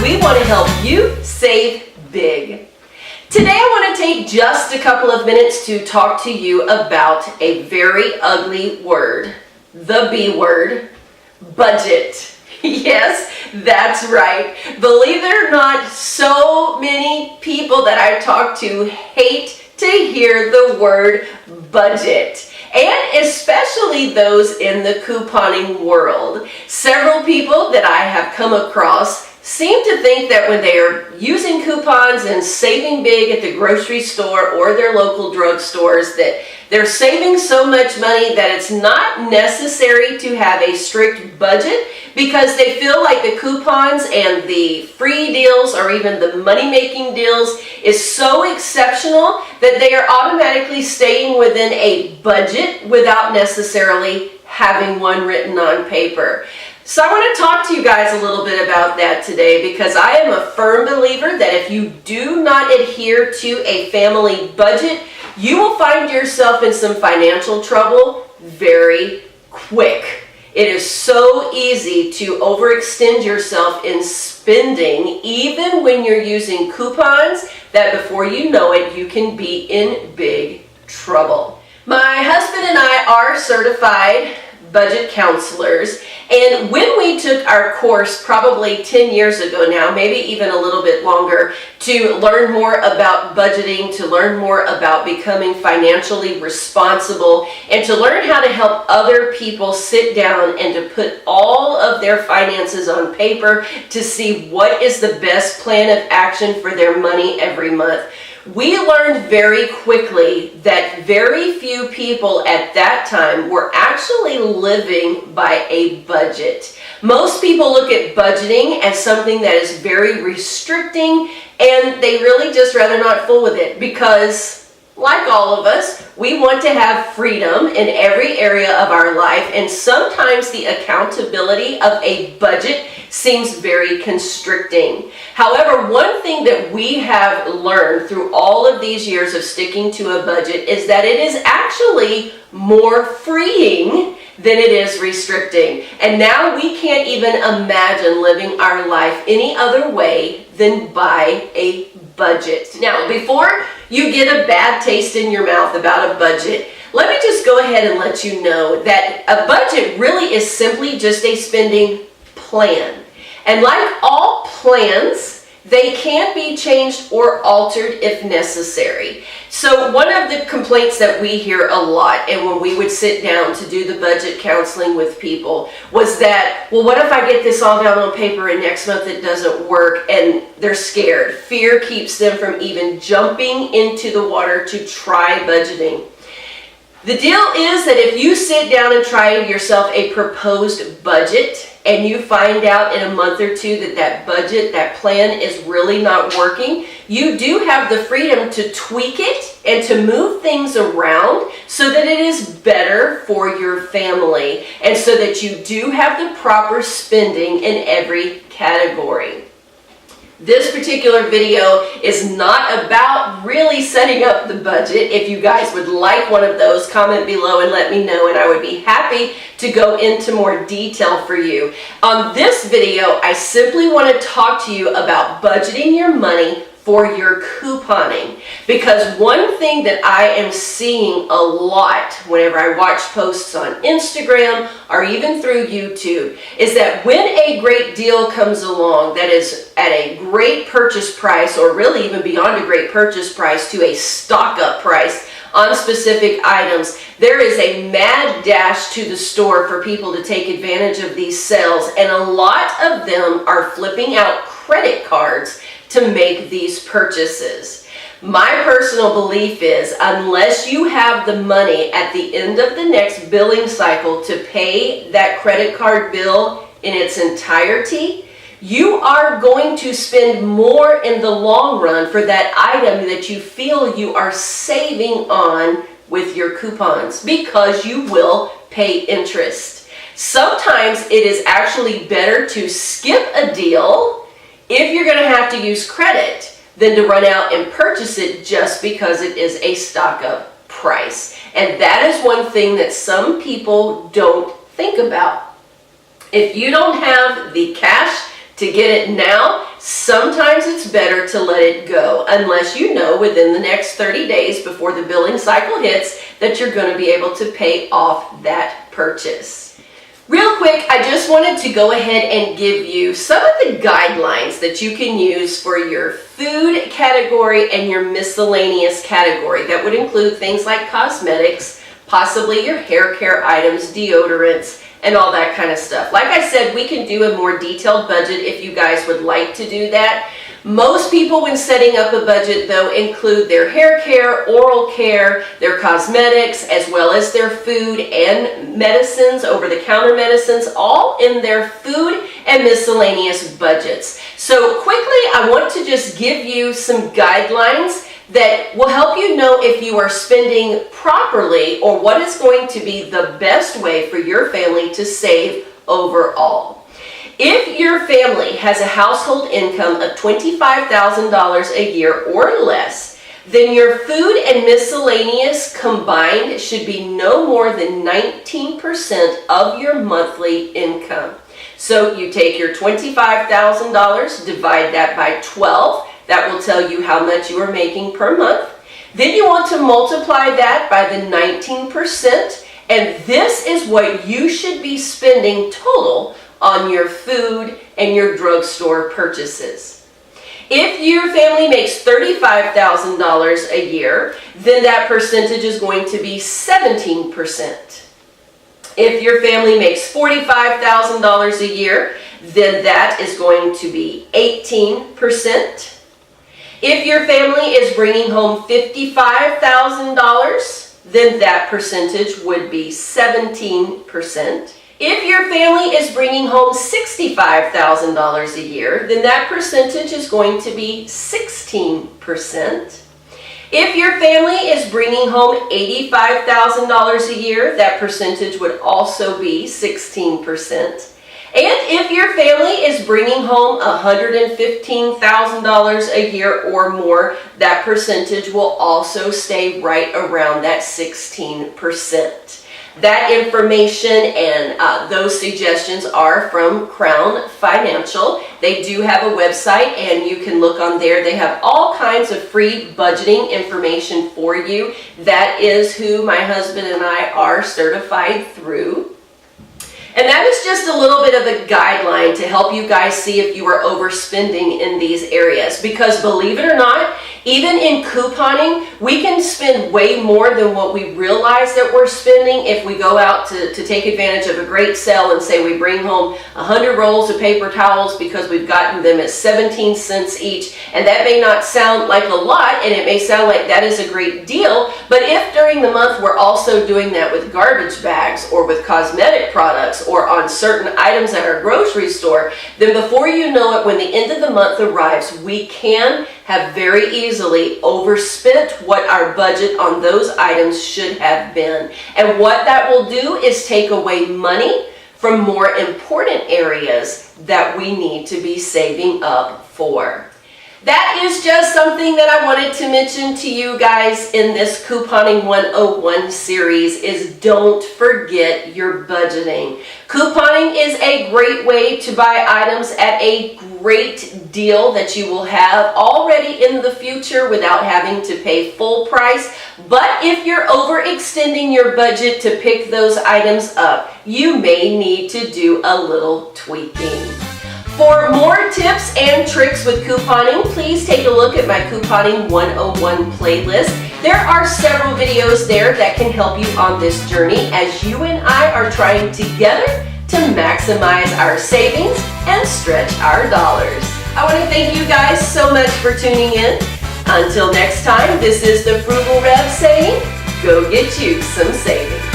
where we want to help you save big. Today I want to take just a couple of minutes to talk to you about a very ugly word, the B word, budget. Yes, that's right. Believe it or not, so many people that I talk to hate to hear the word budget. And especially those in the couponing world. Several people that I have come across seem to think that when they are using coupons and saving big at the grocery store or their local drugstores, that they're saving so much money that it's not necessary to have a strict budget, because they feel like the coupons and the free deals or even the money-making deals is so exceptional that they are automatically staying within a budget without necessarily having one written on paper. So I want to talk to you guys a little bit about that today, because I am a firm believer that if you do not adhere to a family budget, you will find yourself in some financial trouble very quick. It is so easy to overextend yourself in spending, even when you're using coupons, that before you know it, you can be in big trouble. My husband and I are certified budget counselors, and when we took our course probably 10 years ago now, maybe even a little bit longer, to learn more about budgeting, to learn more about becoming financially responsible, and to learn how to help other people sit down and to put all of their finances on paper to see what is the best plan of action for their money every month, we learned very quickly that very few people at that time were actually living by a budget. Most people look at budgeting as something that is very restricting, and they really just rather not fool with it, because like all of us, we want to have freedom in every area of our life, and sometimes the accountability of a budget seems very constricting. However, one thing that we have learned through all of these years of sticking to a budget is that it is actually more freeing than it is restricting. And now we can't even imagine living our life any other way than by a budget. Now, before you get a bad taste in your mouth about a budget, let me just go ahead and let you know that a budget really is simply just a spending plan. And like all plans, they can be changed or altered if necessary. So one of the complaints that we hear a lot, and when we would sit down to do the budget counseling with people, was that, well, what if I get this all down on paper and next month it doesn't work, and they're scared. Fear keeps them from even jumping into the water to try budgeting. The deal is that if you sit down and try yourself a proposed budget, and you find out in a month or two that that budget, that plan is really not working, you do have the freedom to tweak it and to move things around so that it is better for your family, and so that you do have the proper spending in every category. This particular video is not about really setting up the budget. If you guys would like one of those, comment below and let me know, and I would be happy to go into more detail for you. On this video, I simply want to talk to you about budgeting your money for your couponing, because one thing that I am seeing a lot whenever I watch posts on Instagram or even through YouTube is that when a great deal comes along that is at a great purchase price, or really even beyond a great purchase price to a stock up price on specific items, there is a mad dash to the store for people to take advantage of these sales, and a lot of them are flipping out credit cards to make these purchases. My personal belief is, unless you have the money at the end of the next billing cycle to pay that credit card bill in its entirety, you are going to spend more in the long run for that item that you feel you are saving on with your coupons, because you will pay interest. Sometimes it is actually better to skip a deal if you're going to have to use credit than to run out and purchase it just because it is a stock up price. And that is one thing that some people don't think about. If you don't have the cash to get it now, sometimes it's better to let it go unless you know within the next 30 days before the billing cycle hits that you're going to be able to pay off that purchase. Real quick, I just wanted to go ahead and give you some of the guidelines that you can use for your food category and your miscellaneous category. That would include things like cosmetics, possibly your hair care items, deodorants, and all that kind of stuff. Like I said, we can do a more detailed budget if you guys would like to do that. Most people, when setting up a budget, though, include their hair care, oral care, their cosmetics, as well as their food and medicines, over-the-counter medicines, all in their food and miscellaneous budgets. So quickly, I want to just give you some guidelines that will help you know if you are spending properly or what is going to be the best way for your family to save overall. If your family has a household income of $25,000 a year or less, then your food and miscellaneous combined should be no more than 19% of your monthly income. So you take your $25,000, divide that by 12. That will tell you how much you are making per month. Then you want to multiply that by the 19%, and this is what you should be spending total on your food and your drugstore purchases. If your family makes $35,000 a year, then that percentage is going to be 17%. If your family makes $45,000 a year, then that is going to be 18%. If your family is bringing home $55,000, then that percentage would be 17%. If your family is bringing home $65,000 a year, then that percentage is going to be 16%. If your family is bringing home $85,000 a year, that percentage would also be 16%. And if your family is bringing home $115,000 a year or more, that percentage will also stay right around that 16%. That information and those suggestions are from Crown Financial. They do have a website and you can look on there. They have all kinds of free budgeting information for you. That is who my husband and I are certified through. And that is just a little bit of a guideline to help you guys see if you are overspending in these areas. Because believe it or not, even in couponing, we can spend way more than what we realize that we're spending if we go out to take advantage of a great sale and say we bring home 100 rolls of paper towels because we've gotten them at 17 cents each. And that may not sound like a lot, and it may sound like that is a great deal, but if during the month we're also doing that with garbage bags or with cosmetic products or on certain items at our grocery store, then before you know it, when the end of the month arrives, we can have very easily overspent what our budget on those items should have been. And what that will do is take away money from more important areas that we need to be saving up for. That is just something that I wanted to mention to you guys in this Couponing 101 series is don't forget your budgeting. Couponing is a great way to buy items at a great deal that you will have already in the future without having to pay full price. But if you're overextending your budget to pick those items up, you may need to do a little tweaking. For more tips and tricks with couponing, please take a look at my Couponing 101 playlist. There are several videos there that can help you on this journey as you and I are trying together to maximize our savings and stretch our dollars. I want to thank you guys so much for tuning in. Until next time, this is the Frugal Rev saying, go get you some savings.